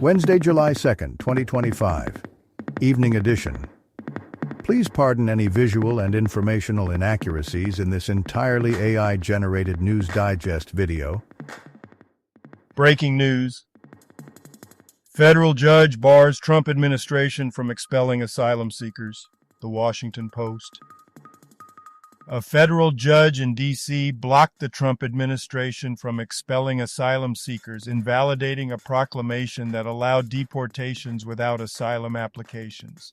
Wednesday, July 2nd, 2025. Evening edition. Please pardon any visual and informational inaccuracies in this entirely AI-generated News Digest video. Breaking news. Federal judge bars Trump administration from expelling asylum seekers. The Washington Post. A federal judge in D.C. blocked the Trump administration from expelling asylum seekers, invalidating a proclamation that allowed deportations without asylum applications.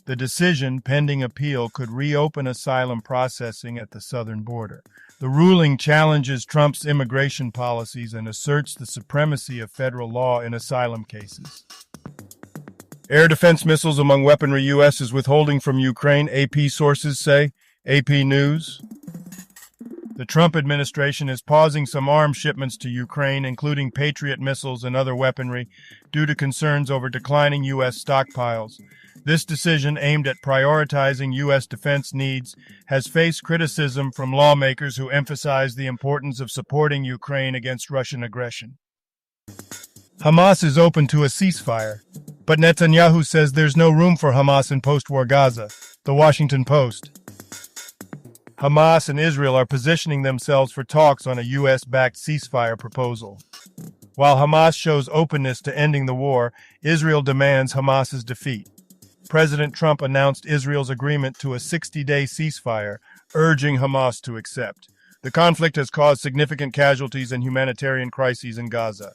The decision, pending appeal, could reopen asylum processing at the southern border. The ruling challenges Trump's immigration policies and asserts the supremacy of federal law in asylum cases. Air defense missiles among weaponry U.S. is withholding from Ukraine, AP sources say. AP News. The Trump administration is pausing some arms shipments to Ukraine, including Patriot missiles and other weaponry, due to concerns over declining U.S. stockpiles. This decision, aimed at prioritizing U.S. defense needs, has faced criticism from lawmakers who emphasize the importance of supporting Ukraine against Russian aggression. Hamas is open to a ceasefire, but Netanyahu says there's no room for Hamas in post-war Gaza. The Washington Post. Hamas and Israel are positioning themselves for talks on a U.S.-backed ceasefire proposal. While Hamas shows openness to ending the war, Israel demands Hamas's defeat. President Trump announced Israel's agreement to a 60-day ceasefire, urging Hamas to accept. The conflict has caused significant casualties and humanitarian crises in Gaza.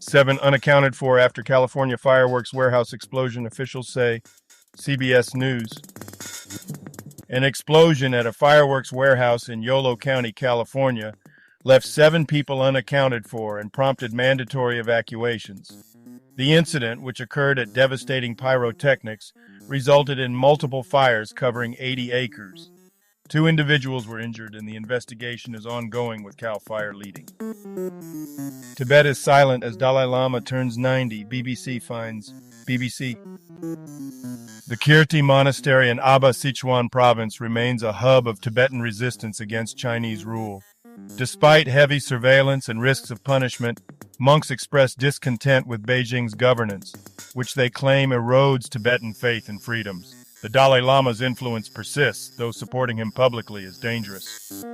7 unaccounted for after California fireworks warehouse explosion, officials say. CBS News. An explosion at a fireworks warehouse in Yolo County, California, left 7 people unaccounted for and prompted mandatory evacuations. The incident, which occurred at devastating pyrotechnics, resulted in multiple fires covering 80 acres. 2 individuals were injured, and the investigation is ongoing with CAL FIRE leading. Tibet is silent as Dalai Lama turns 90, BBC finds. BBC. The Kirti Monastery in Aba, Sichuan province remains a hub of Tibetan resistance against Chinese rule. Despite heavy surveillance and risks of punishment, monks express discontent with Beijing's governance, which they claim erodes Tibetan faith and freedoms. The Dalai Lama's influence persists, though supporting him publicly is dangerous.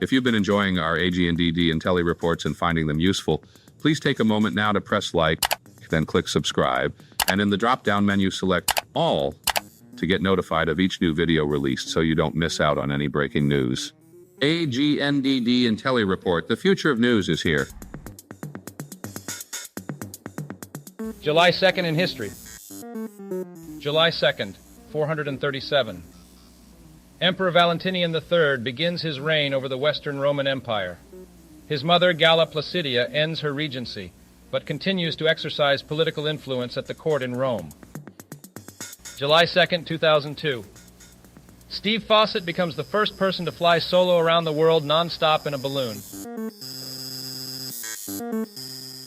If you've been enjoying our AGNDD intelliReports and finding them useful, please take a moment now to press like, then click subscribe, and in the drop-down menu select All to get notified of each new video released so you don't miss out on any breaking news. AGNDD intelliReport, the future of news is here. July 2nd in history. July 2nd, 437. Emperor Valentinian III begins his reign over the Western Roman Empire. His mother, Galla Placidia, ends her regency, but continues to exercise political influence at the court in Rome. July 2nd, 2002. Steve Fawcett becomes the first person to fly solo around the world non-stop in a balloon.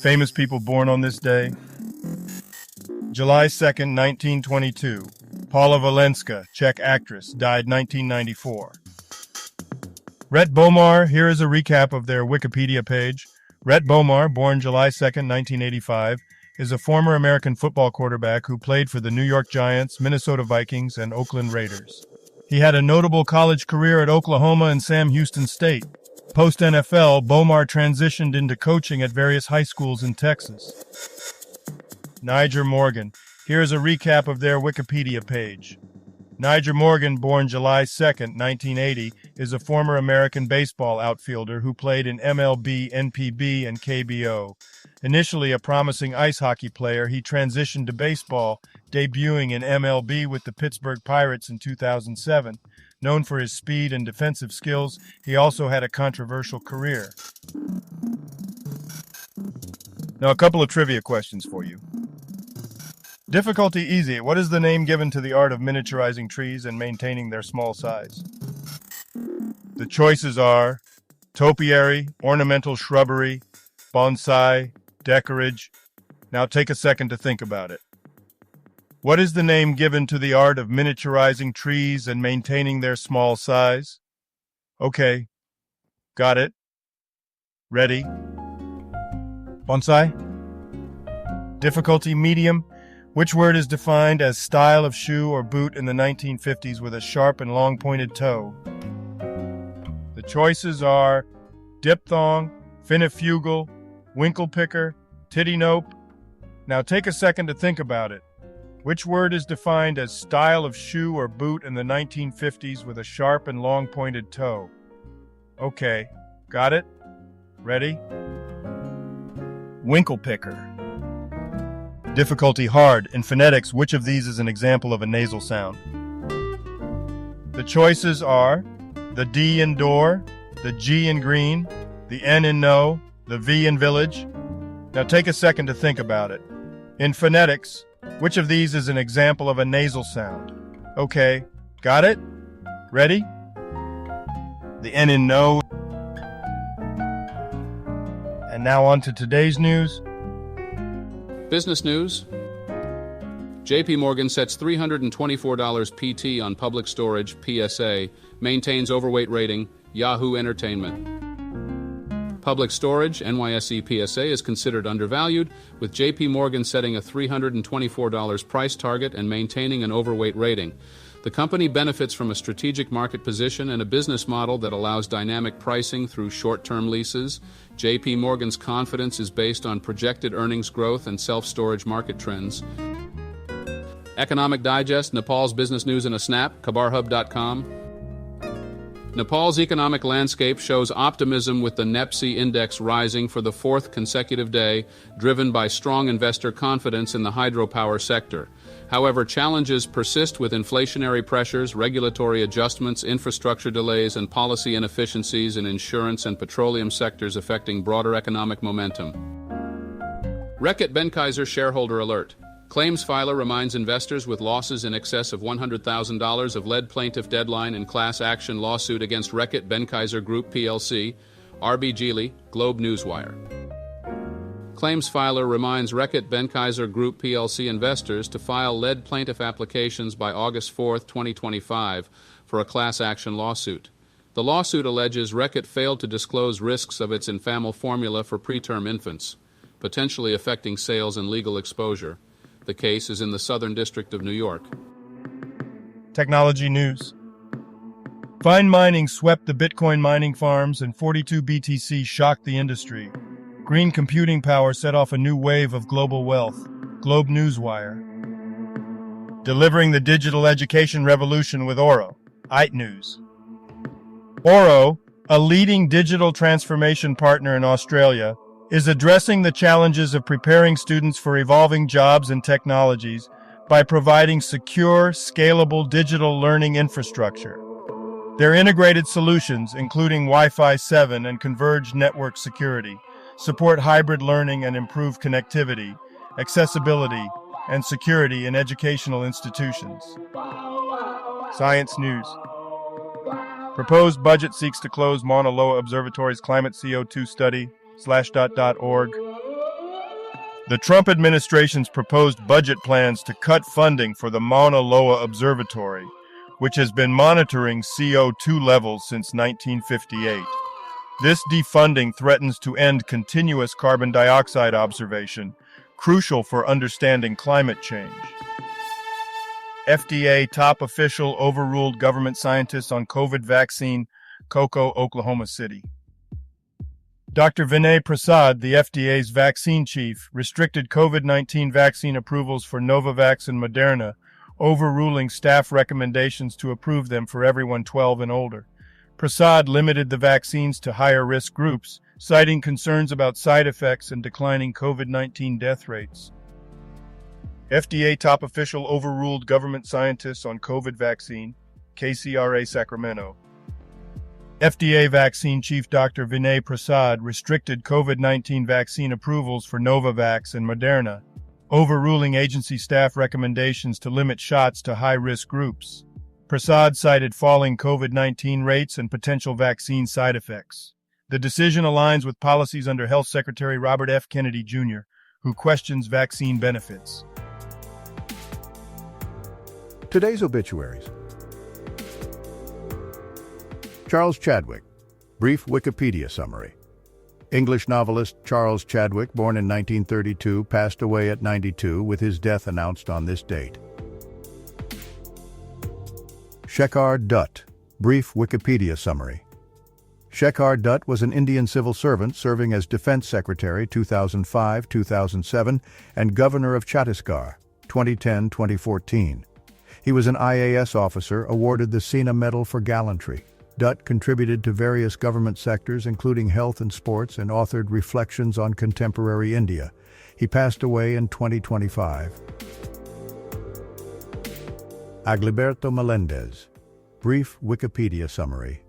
Famous people born on this day. July 2nd, 1922. Paula Valenska, Czech actress, died 1994. Rhett Bomar, here is a recap of their Wikipedia page. Rhett Bomar, born July 2nd, 1985, is a former American football quarterback who played for the New York Giants, Minnesota Vikings, and Oakland Raiders. He had a notable college career at Oklahoma and Sam Houston State. Post-NFL, Bomar transitioned into coaching at various high schools in Texas. Niger Morgan. Here is a recap of their Wikipedia page. Niger Morgan, born July 2nd, 1980, is a former American baseball outfielder who played in MLB, NPB, and KBO. Initially a promising ice hockey player, he transitioned to baseball, debuting in MLB with the Pittsburgh Pirates in 2007. Known for his speed and defensive skills, he also had a controversial career. Now, a couple of trivia questions for you. Difficulty easy. What is the name given to the art of miniaturizing trees and maintaining their small size? The choices are topiary, ornamental shrubbery, bonsai, decorage. Now take a second to think about it. What is the name given to the art of miniaturizing trees and maintaining their small size? Okay, got it. Ready? Bonsai. Difficulty medium. Which word is defined as style of shoe or boot in the 1950s with a sharp and long pointed toe? The choices are diphthong, finifugal, winkle picker, titty nope. Now take a second to think about it. Which word is defined as style of shoe or boot in the 1950s with a sharp and long pointed toe? Okay, got it? Ready? Winkle picker. Difficulty hard. In phonetics, which of these is an example of a nasal sound? The choices are the D in door, the G in green, the N in no, the V in village. Now take a second to think about it. In phonetics, which of these is an example of a nasal sound? Okay, got it? Ready? The N in no. And now on to today's news. Business news. JP Morgan sets $324 PT on public storage, PSA, maintains overweight rating, Yahoo Entertainment. Public storage, NYSE PSA, is considered undervalued, with JP Morgan setting a $324 price target and maintaining an overweight rating. The company benefits from a strategic market position and a business model that allows dynamic pricing through short-term leases. JP Morgan's confidence is based on projected earnings growth and self-storage market trends. Economic Digest, Nepal's business news in a snap, khabarhub.com. Nepal's economic landscape shows optimism with the NEPSI index rising for the fourth consecutive day, driven by strong investor confidence in the hydropower sector. However, challenges persist with inflationary pressures, regulatory adjustments, infrastructure delays, and policy inefficiencies in insurance and petroleum sectors affecting broader economic momentum. Reckitt Benckiser shareholder alert. Claims filer reminds investors with losses in excess of $100,000 of lead plaintiff deadline in class action lawsuit against Reckitt Benckiser Group plc, RB Geely, Globe Newswire. Claims filer reminds Reckitt Benckiser Group plc investors to file lead plaintiff applications by August 4, 2025 for a class action lawsuit. The lawsuit alleges Reckitt failed to disclose risks of its Infamil formula for preterm infants, potentially affecting sales and legal exposure. The case is in the Southern District of New York. Technology news. Fine mining swept the Bitcoin mining farms and 42 BTC shocked the industry. Green computing power set off a new wave of global wealth. Globe Newswire. Delivering the digital education revolution with Oro. IT News. Oro, a leading digital transformation partner in Australia, is addressing the challenges of preparing students for evolving jobs and technologies by providing secure, scalable digital learning infrastructure. Their integrated solutions, including Wi-Fi 7 and converged network security, support hybrid learning and improve connectivity, accessibility, and security in educational institutions. Science news. Proposed budget seeks to close Mauna Loa Observatory's climate CO2 study. /.org. The Trump administration's proposed budget plans to cut funding for the Mauna Loa Observatory, which has been monitoring CO2 levels since 1958. This defunding threatens to end continuous carbon dioxide observation, crucial for understanding climate change. FDA top official overruled government scientists on COVID vaccine, Cocoa, Oklahoma City. Dr. Vinay Prasad, the FDA's vaccine chief, restricted COVID-19 vaccine approvals for Novavax and Moderna, overruling staff recommendations to approve them for everyone 12 and older. Prasad limited the vaccines to higher-risk groups, citing concerns about side effects and declining COVID-19 death rates. FDA top official overruled government scientists on COVID vaccine, KCRA Sacramento. FDA vaccine chief Dr. Vinay Prasad restricted COVID-19 vaccine approvals for Novavax and Moderna, overruling agency staff recommendations to limit shots to high-risk groups. Prasad cited falling COVID-19 rates and potential vaccine side effects. The decision aligns with policies under Health Secretary Robert F. Kennedy, Jr., who questions vaccine benefits. Today's obituaries. Charles Chadwick, brief Wikipedia summary. English novelist Charles Chadwick, born in 1932, passed away at 92, with his death announced on this date. Shekhar Dutt. Brief Wikipedia summary. Shekhar Dutt was an Indian civil servant serving as Defense Secretary 2005-2007 and Governor of Chhattisgarh 2010-2014. He was an IAS officer awarded the Sena Medal for Gallantry. Dutt contributed to various government sectors, including health and sports, and authored Reflections on Contemporary India. He passed away in 2025. Agilberto Melendez. Brief Wikipedia summary.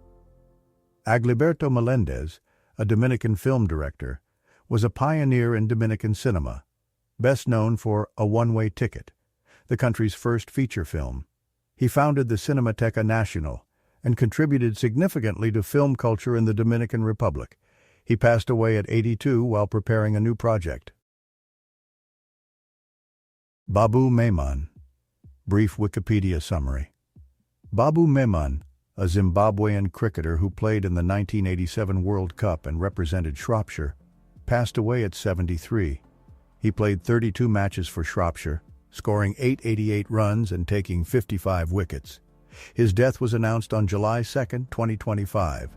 Agilberto Melendez, a Dominican film director, was a pioneer in Dominican cinema, best known for A One-Way Ticket, the country's first feature film. He founded the Cinemateca Nacional and contributed significantly to film culture in the Dominican Republic. He passed away at 82 while preparing a new project. Babu Maiman. Brief Wikipedia summary. Babu Maiman, a Zimbabwean cricketer who played in the 1987 World Cup and represented Shropshire, passed away at 73. He played 32 matches for Shropshire, scoring 888 runs and taking 55 wickets. His death was announced on July 2, 2025.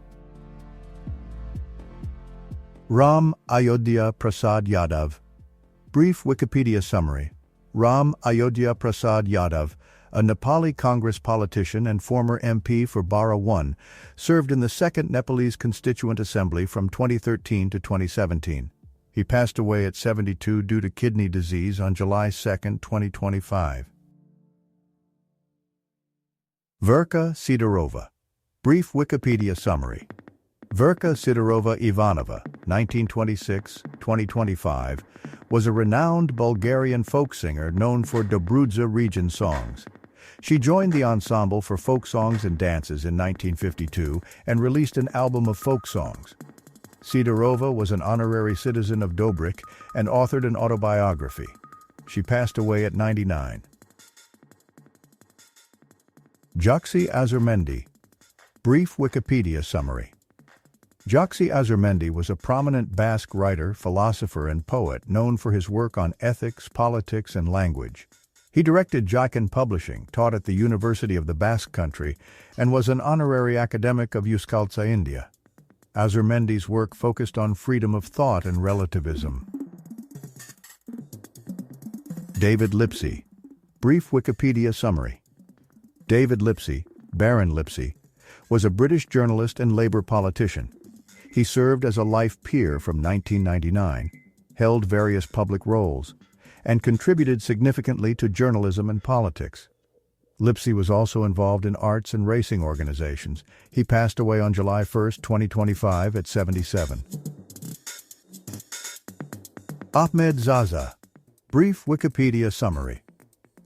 Ram Ayodhya Prasad Yadav. Brief Wikipedia summary. Ram Ayodhya Prasad Yadav, a Nepali Congress politician and former MP for Bara 1, served in the 2nd Nepalese Constituent Assembly from 2013 to 2017. He passed away at 72 due to kidney disease on July 2, 2025. Verka Sidorova. Brief Wikipedia summary. Verka Sidorova Ivanova, 1926-2025, was a renowned Bulgarian folk singer known for Dobrudza region songs. She joined the Ensemble for Folk Songs and Dances in 1952 and released an album of folk songs. Sidorova was an honorary citizen of Dobrik and authored an autobiography. She passed away at 99. Joxy Azurmendi. Brief Wikipedia summary. Joxy Azurmendi was a prominent Basque writer, philosopher, and poet known for his work on ethics, politics, and language. He directed Jaikan Publishing, taught at the University of the Basque Country, and was an honorary academic of Euskaltza, India. Azurmendi's work focused on freedom of thought and relativism. David Lipsey. Brief Wikipedia summary. David Lipsey, Baron Lipsey, was a British journalist and Labour politician. He served as a life peer from 1999, held various public roles, and contributed significantly to journalism and politics. Lipsey was also involved in arts and racing organizations. He passed away on July 1, 2025 at 77. Ahmed Zaza. Brief Wikipedia summary.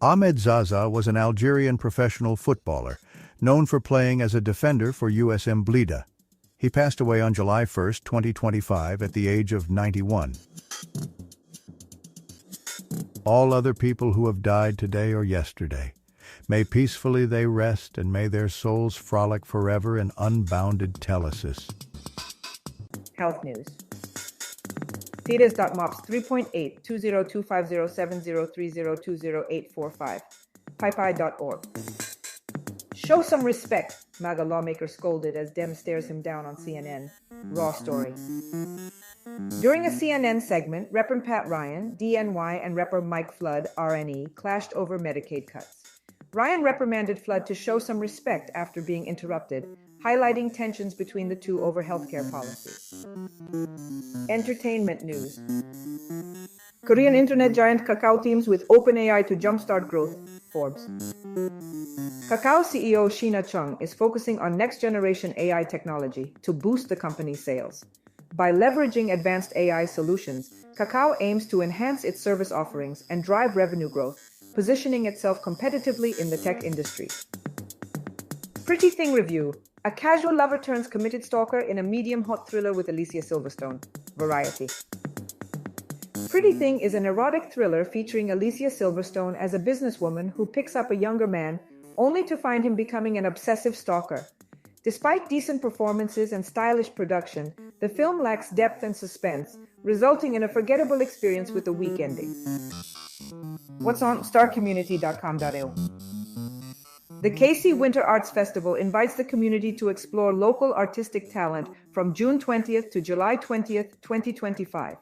Ahmed Zaza was an Algerian professional footballer, known for playing as a defender for USM Blida. He passed away on July 1, 2025 at the age of 91. All other people who have died today or yesterday, may peacefully they rest, and may their souls frolic forever in unbounded telesis. Health news. Thetis.mops 3.8 202507030208845. PyPy.org. Show some respect, MAGA lawmaker scolded as Dem stares him down on CNN. Raw story. During a CNN segment, Representative Pat Ryan, DNY, and Representative Mike Flood, RNE, clashed over Medicaid cuts. Ryan reprimanded Flood to show some respect after being interrupted, highlighting tensions between the two over healthcare policies. Entertainment news. Korean internet giant Kakao teams with OpenAI to jumpstart growth, Forbes. Kakao CEO Sheena Chung is focusing on next-generation AI technology to boost the company's sales. By leveraging advanced AI solutions, Kakao aims to enhance its service offerings and drive revenue growth, positioning itself competitively in the tech industry. Pretty Thing Review. A casual lover turns committed stalker in a medium-hot thriller with Alicia Silverstone. Variety. Pretty Thing is an erotic thriller featuring Alicia Silverstone as a businesswoman who picks up a younger man only to find him becoming an obsessive stalker. Despite decent performances and stylish production, the film lacks depth and suspense, resulting in a forgettable experience with a weak ending. What's on starcommunity.com.au? The KC Winter Arts Festival invites the community to explore local artistic talent from June 20th to July 20th, 2025.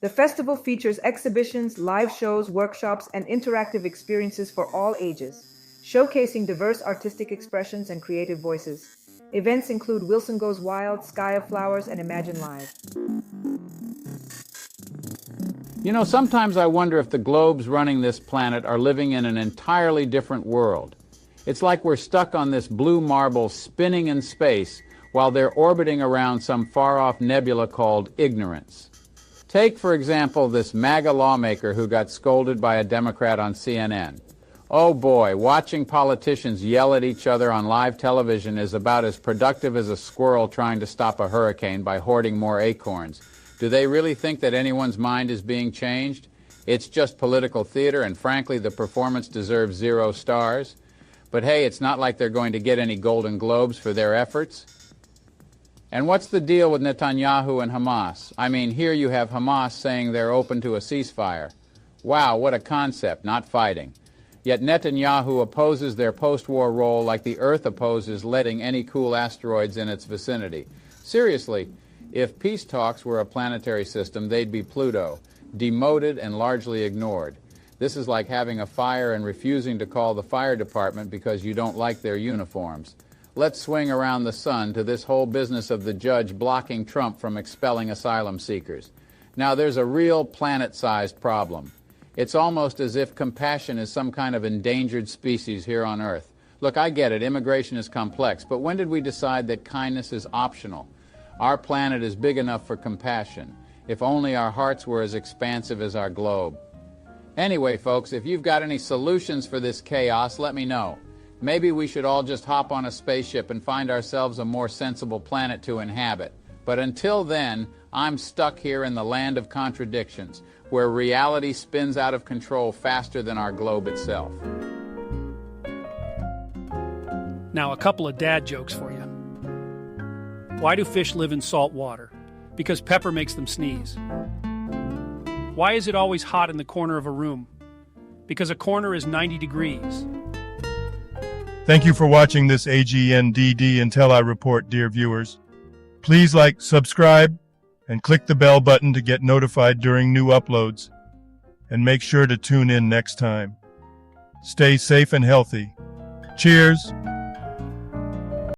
The festival features exhibitions, live shows, workshops, and interactive experiences for all ages, showcasing diverse artistic expressions and creative voices. Events include Wilson Goes Wild, Sky of Flowers, and Imagine Live. You know, sometimes I wonder if the globes running this planet are living in an entirely different world. It's like we're stuck on this blue marble spinning in space while they're orbiting around some far-off nebula called ignorance. Take, for example, this MAGA lawmaker who got scolded by a Democrat on CNN. Oh boy, watching politicians yell at each other on live television is about as productive as a squirrel trying to stop a hurricane by hoarding more acorns. Do they really think that anyone's mind is being changed? It's just political theater, and frankly, the performance deserves 0 stars. But hey, it's not like they're going to get any Golden Globes for their efforts. And what's the deal with Netanyahu and Hamas? I mean, here you have Hamas saying they're open to a ceasefire. Wow, what a concept, not fighting. Yet Netanyahu opposes their post-war role like the Earth opposes letting any cool asteroids in its vicinity. Seriously, if peace talks were a planetary system, they'd be Pluto, demoted and largely ignored. This is like having a fire and refusing to call the fire department because you don't like their uniforms. Let's swing around the sun to this whole business of the judge blocking Trump from expelling asylum seekers. Now, there's a real planet-sized problem. It's almost as if compassion is some kind of endangered species here on Earth. Look, I get it, immigration is complex, but when did we decide that kindness is optional? Our planet is big enough for compassion. If only our hearts were as expansive as our globe. Anyway, folks, if you've got any solutions for this chaos, let me know. Maybe we should all just hop on a spaceship and find ourselves a more sensible planet to inhabit. But until then, I'm stuck here in the land of contradictions, where reality spins out of control faster than our globe itself. Now, a couple of dad jokes for you. Why do fish live in salt water? Because pepper makes them sneeze. Why is it always hot in the corner of a room? Because a corner is 90 degrees. Thank you for watching this AGNDD intelliReport, dear viewers. Please like, subscribe, and click the bell button to get notified during new uploads. And make sure to tune in next time. Stay safe and healthy. Cheers!